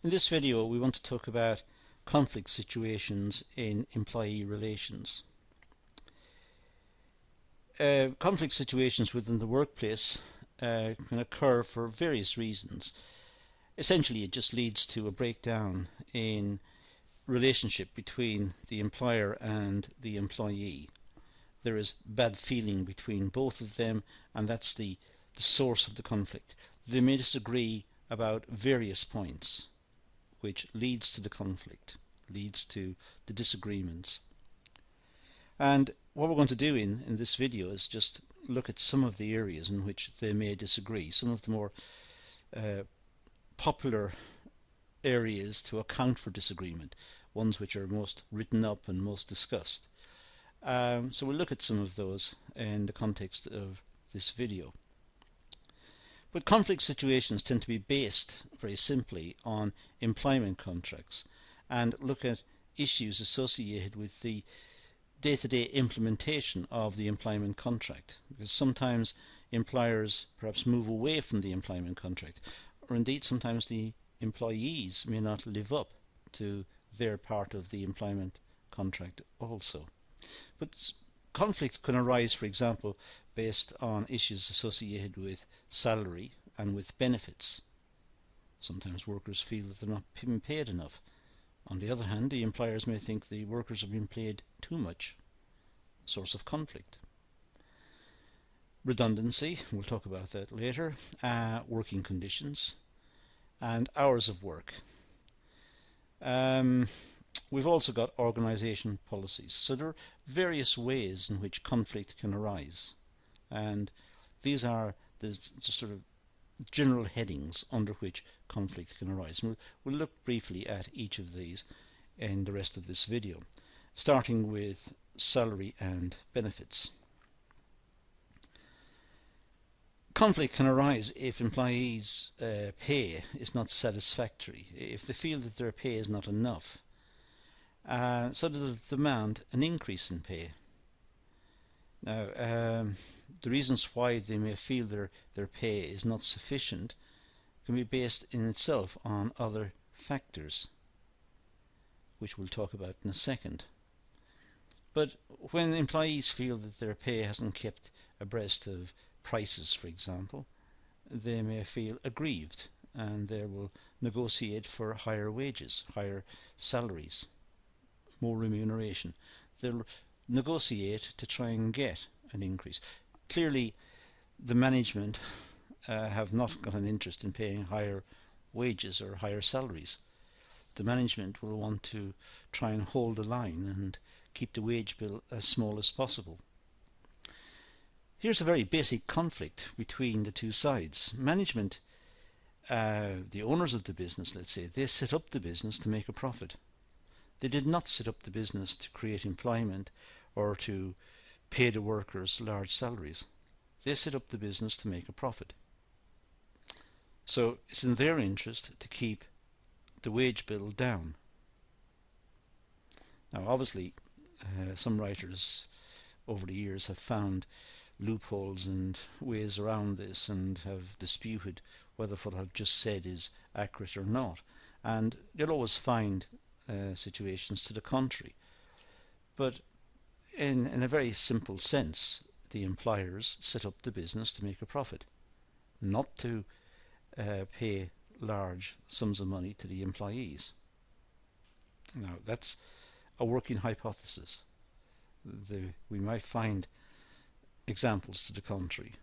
In this video we want to talk about conflict situations in employee relations. Conflict situations within the workplace can occur for various reasons. Essentially it just leads to a breakdown in relationship between the employer and the employee. There is bad feeling between both of them, and that's the source of the conflict. They may disagree about various points, which leads to the conflict, leads to the disagreements. And what we're going to do in this video is just look at some of the areas in which they may disagree, some of the more popular areas to account for disagreement, ones which are most written up and most discussed. So we'll look at some of those in the context of this video. But conflict situations tend to be based very simply on employment contracts and look at issues associated with the day-to-day implementation of the employment contract, because sometimes employers perhaps move away from the employment contract, or indeed sometimes the employees may not live up to their part of the employment contract also. But conflict can arise, for example, based on issues associated with salary and with benefits. Sometimes workers feel that they're not being paid enough. On the other hand, the employers may think the workers are being paid too much. Source of conflict. Redundancy, we'll talk about that later. Working conditions and hours of work. We've also got organisation policies. So there are various ways in which conflict can arise, and these are the sort of general headings under which conflict can arise. And we'll look briefly at each of these in the rest of this video, starting with salary and benefits. Conflict can arise if employees' pay is not satisfactory, if they feel that their pay is not enough. So they demand an increase in pay. Now, the reasons why they may feel their pay is not sufficient can be based in itself on other factors, which we'll talk about in a second. But when employees feel that their pay hasn't kept abreast of prices, for example, they may feel aggrieved, and they will negotiate for higher wages, higher salaries, more remuneration. They'll negotiate to try and get an increase. Clearly, the management have not got an interest in paying higher wages or higher salaries. The management will want to try and hold the line and keep the wage bill as small as possible. Here's a very basic conflict between the two sides. Management, the owners of the business, let's say, they set up the business to make a profit. They did not set up the business to create employment or to pay the workers large salaries. They set up the business to make a profit. So it's in their interest to keep the wage bill down. Now obviously some writers over the years have found loopholes and ways around this and have disputed whether what I've just said is accurate or not, and you'll always find situations to the contrary. But in a very simple sense, the employers set up the business to make a profit, not to pay large sums of money to the employees. Now that's a working hypothesis. We might find examples to the contrary.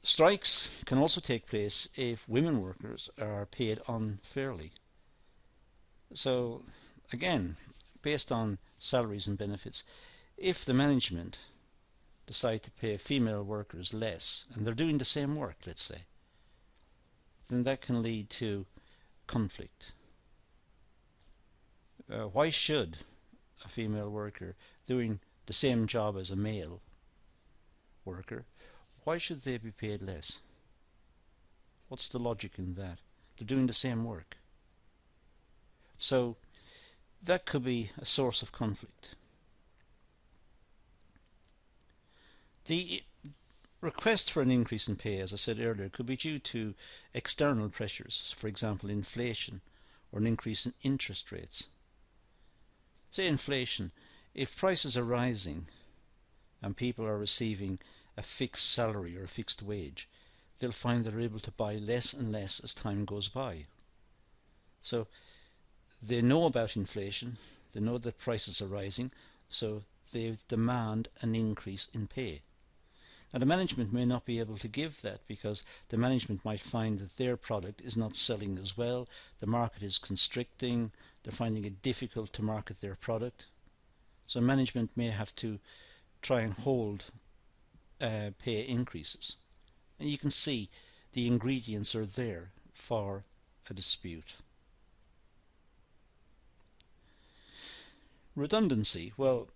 Strikes can also take place if women workers are paid unfairly. So again, based on salaries and benefits, if the management decide to pay female workers less, and they're doing the same work, let's say, then that can lead to conflict. Why should a female worker doing the same job as a male worker, why should they be paid less? What's the logic in that? They're doing the same work. So that could be a source of conflict. The Request for an increase in pay, as I said earlier, could be due to external pressures, for example inflation or an increase in interest rates. Say inflation, if prices are rising and people are receiving a fixed salary or a fixed wage, they'll find they're able to buy less and less as time goes by. So they know about inflation, they know that prices are rising, so they demand an increase in pay. Now the management may not be able to give that because the management might find that their product is not selling as well, the market is constricting, they're finding it difficult to market their product. So management may have to try and hold pay increases. And you can see the ingredients are there for a dispute. Redundancy, well,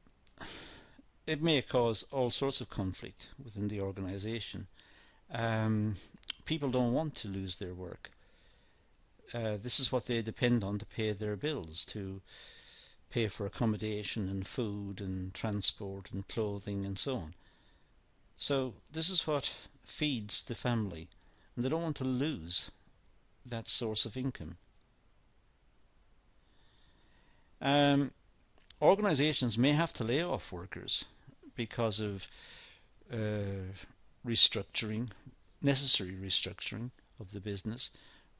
it may cause all sorts of conflict within the organization. People don't want to lose their work. This is what they depend on to pay their bills, to pay for accommodation and food and transport and clothing and so on. So this is what feeds the family, and they don't want to lose that source of income. Organizations may have to lay off workers because of restructuring, necessary restructuring of the business,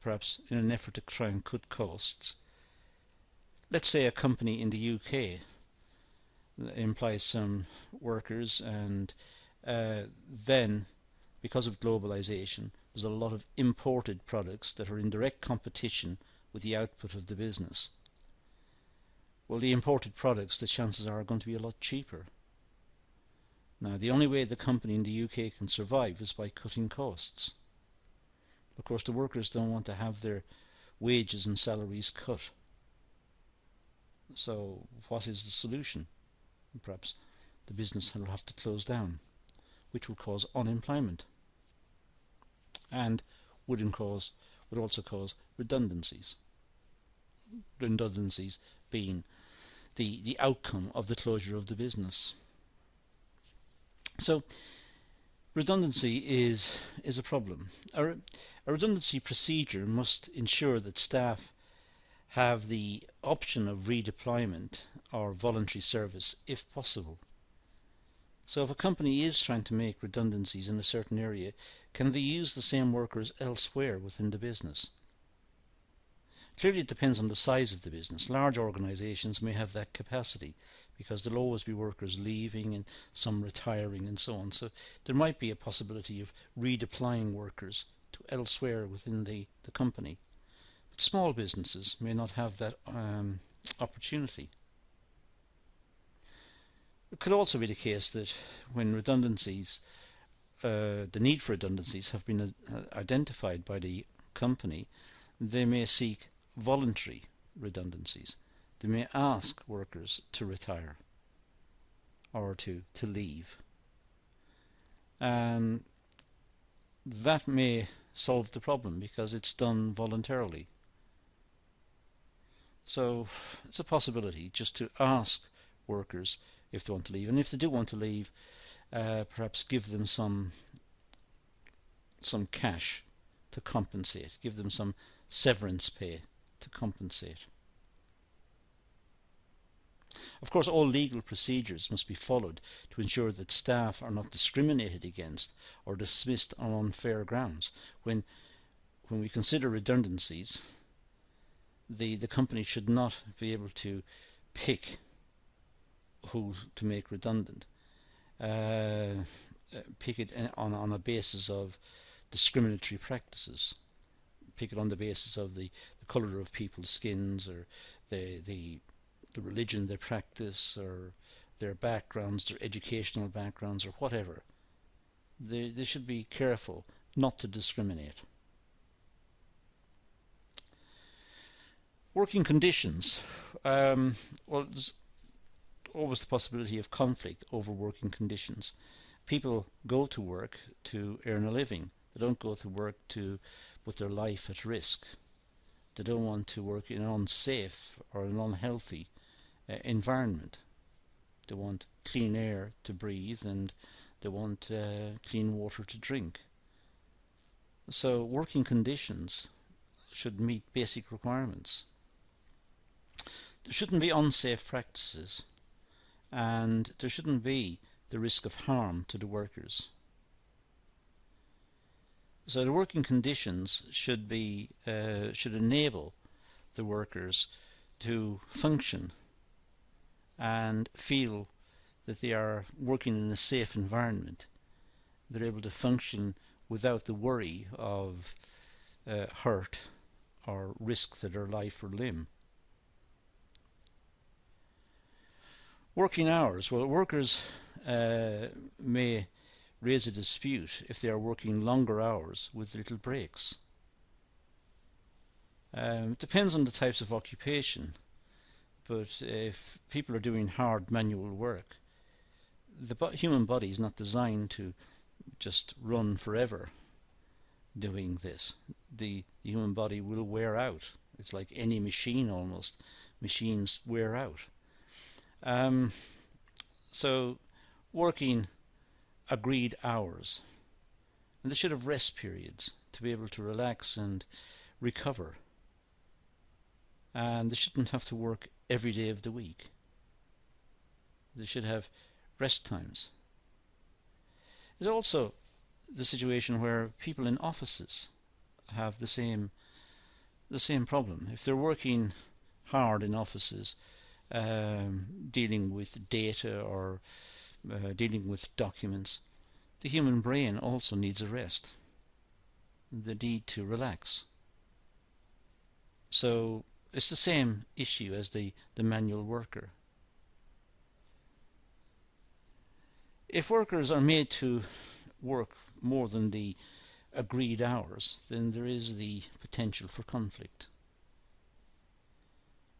perhaps in an effort to try and cut costs. Let's say a company in the UK employs some workers, and then because of globalization there's a lot of imported products that are in direct competition with the output of the business. Well, the imported products, the chances are going to be a lot cheaper. Now, the only way the company in the UK can survive is by cutting costs. Of course, the workers don't want to have their wages and salaries cut. So, what is the solution? Perhaps the business will have to close down, which will cause unemployment and would also cause redundancies. Redundancies being the outcome of the closure of the business. So redundancy is a problem. A redundancy procedure must ensure that staff have the option of redeployment or voluntary service if possible. So if a company is trying to make redundancies in a certain area, can they use the same workers elsewhere within the business? Clearly it depends on the size of the business. Large organisations may have that capacity because there'll always be workers leaving and some retiring and so on. So there might be a possibility of redeploying workers to elsewhere within the company. But small businesses may not have that opportunity. It could also be the case that when redundancies, the need for redundancies have been identified by the company, they may seek voluntary redundancies. They may ask workers to retire or to leave. And that may solve the problem because it's done voluntarily. So it's a possibility just to ask workers if they want to leave, and if they do want to leave, perhaps give them some cash to compensate, give them some severance pay to compensate. Of course, all legal procedures must be followed to ensure that staff are not discriminated against or dismissed on unfair grounds. When we consider redundancies, the company should not be able to pick who to make redundant, pick it on a basis of discriminatory practices, pick it on the basis of the colour of people's skins or the religion they practice or their backgrounds, their educational backgrounds or whatever. They should be careful not to discriminate. Working conditions. Well, there's always the possibility of conflict over working conditions. People go to work to earn a living. They don't go to work to put their life at risk. They don't want to work in an unsafe or an unhealthy environment. They want clean air to breathe, and they want clean water to drink. So working conditions should meet basic requirements. There shouldn't be unsafe practices, and there shouldn't be the risk of harm to the workers. So the working conditions should enable the workers to function and feel that they are working in a safe environment. They're able to function without the worry of hurt or risk to their life or limb. Working hours. Well, workers may raise a dispute if they are working longer hours with little breaks. It depends on the types of occupation, but if people are doing hard manual work, the human body is not designed to just run forever doing this. The human body will wear out. It's like any machine almost. Machines wear out. So working agreed hours, and they should have rest periods to be able to relax and recover, and they shouldn't have to work every day of the week. They should have rest times. There's also the situation where people in offices have the same problem. If they're working hard in offices, dealing with data or dealing with documents, the human brain also needs a rest. The need to relax. So it's the same issue as the manual worker. If workers are made to work more than the agreed hours, then there is the potential for conflict.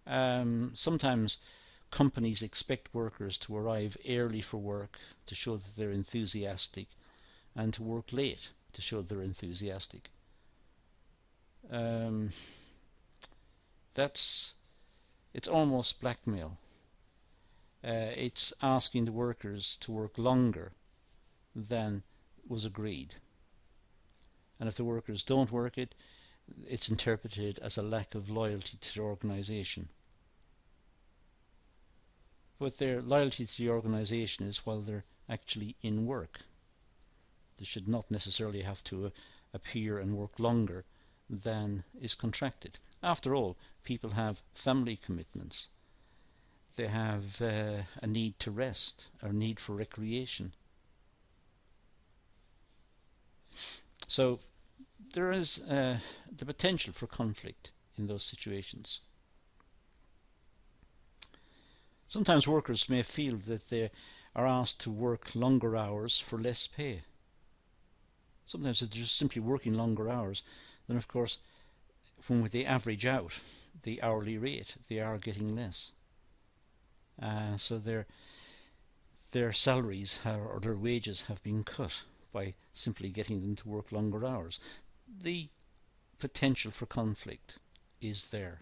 Sometimes companies expect workers to arrive early for work to show that they're enthusiastic, and to work late to show they're enthusiastic. It's almost blackmail. It's asking the workers to work longer than was agreed. And if the workers don't work it, it's interpreted as a lack of loyalty to the organisation. But their loyalty to the organisation is while they're actually in work. They should not necessarily have to appear and work longer than is contracted. After all, people have family commitments. They have a need to rest, or need for recreation. So there is the potential for conflict in those situations. Sometimes workers may feel that they are asked to work longer hours for less pay. Sometimes if they're just simply working longer hours, then of course when they average out the hourly rate, they are getting less. So their salaries or their wages have been cut by simply getting them to work longer hours. The potential for conflict is there.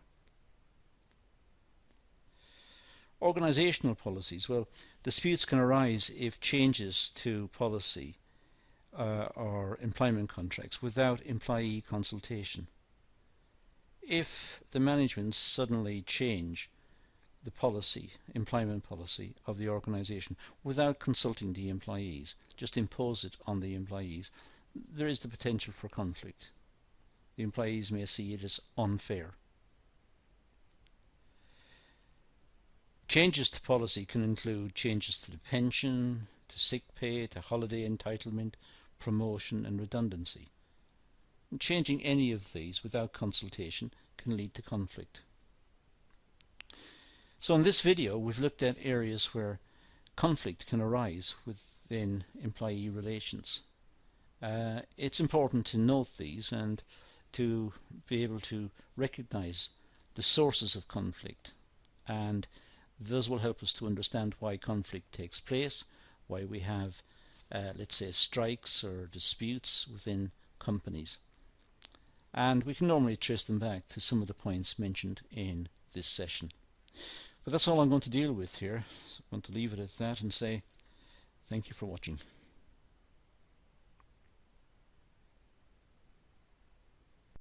Organisational policies. Well, disputes can arise if changes to policy or employment contracts without employee consultation. If the management suddenly change the policy, employment policy of the organisation without consulting the employees, just impose it on the employees, there is the potential for conflict. The employees may see it as unfair. Changes to policy can include changes to the pension, to sick pay, to holiday entitlement, promotion and redundancy. And changing any of these without consultation can lead to conflict. So in this video we've looked at areas where conflict can arise within employee relations. It's important to note these and to be able to recognize the sources of conflict, and those will help us to understand why conflict takes place, why we have let's say strikes or disputes within companies, and we can normally trace them back to some of the points mentioned in this session. But that's all I'm going to deal with here, so I'm going to leave it at that and say thank you for watching.